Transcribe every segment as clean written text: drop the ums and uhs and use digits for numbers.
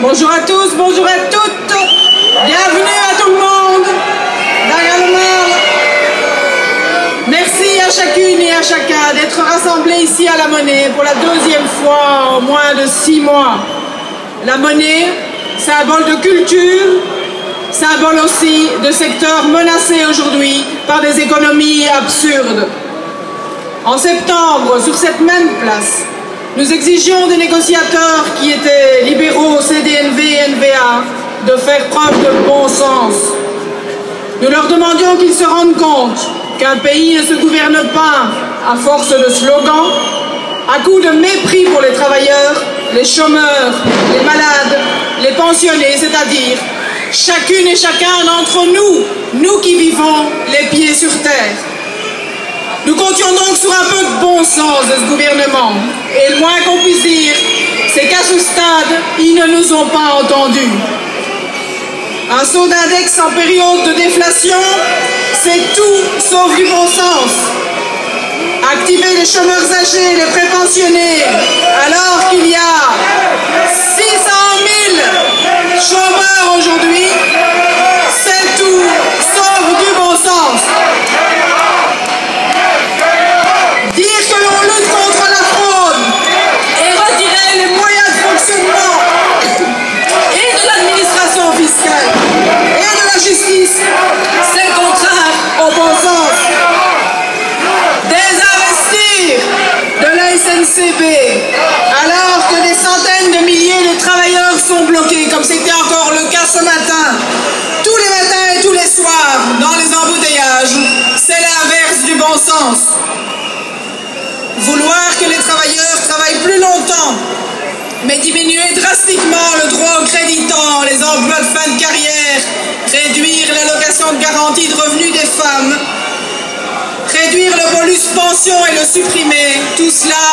Bonjour à tous, bonjour à toutes. Bienvenue à tout le monde. Merci à chacune et à chacun d'être rassemblés ici à la Monnaie pour la deuxième fois en moins de 6 mois. La Monnaie, symbole de culture, symbole aussi de secteurs menacés aujourd'hui par des économies absurdes. En septembre, sur cette même place, nous exigions des négociateurs qui étaient libéraux, CDNV et NVA, de faire preuve de bon sens. Nous leur demandions qu'ils se rendent compte qu'un pays ne se gouverne pas à force de slogans, à coup de mépris pour les travailleurs, les chômeurs, les malades, les pensionnés, c'est-à-dire chacune et chacun d'entre nous, nous qui vivons les pieds sur terre. Nous comptions donc sur un peu de bon sens de ce gouvernement. Et le moins qu'on puisse dire, c'est qu'à ce stade, ils ne nous ont pas entendus. Un saut d'index en période de déflation, c'est tout sauf du bon sens. Activer les chômeurs âgés, les prépensionnés, alors qu'il y a 600 000 chômeurs aujourd'hui, c'est tout sauf du bon sens. Dire que l'on lutte contre la fraude et retirer les moyens de fonctionnement et de l'administration fiscale et de la justice, c'est contraire au bon sens. Désinvestir de la SNCB alors que des centaines de milliers de travailleurs sont bloqués, comme c'était encore le cas ce matin, tous les matins et tous les soirs dans les embouteillages, c'est l'inverse du bon sens. Vouloir que les travailleurs travaillent plus longtemps, mais diminuer drastiquement le droit au créditant, les emplois de fin de carrière, réduire l'allocation de garantie de revenus des femmes, réduire le bonus pension et le supprimer, tout cela,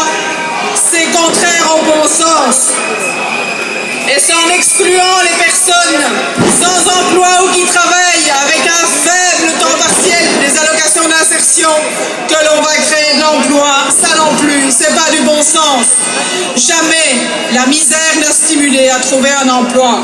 c'est contraire au bon sens. Et c'est en excluant les personnes sans emploi ou qui travaillent avec un faible temps partiel des allocations d'insertion que l'on va créer de l'emploi. Ça non plus, c'est pas du bon sens. Jamais la misère n'a stimulé à trouver un emploi.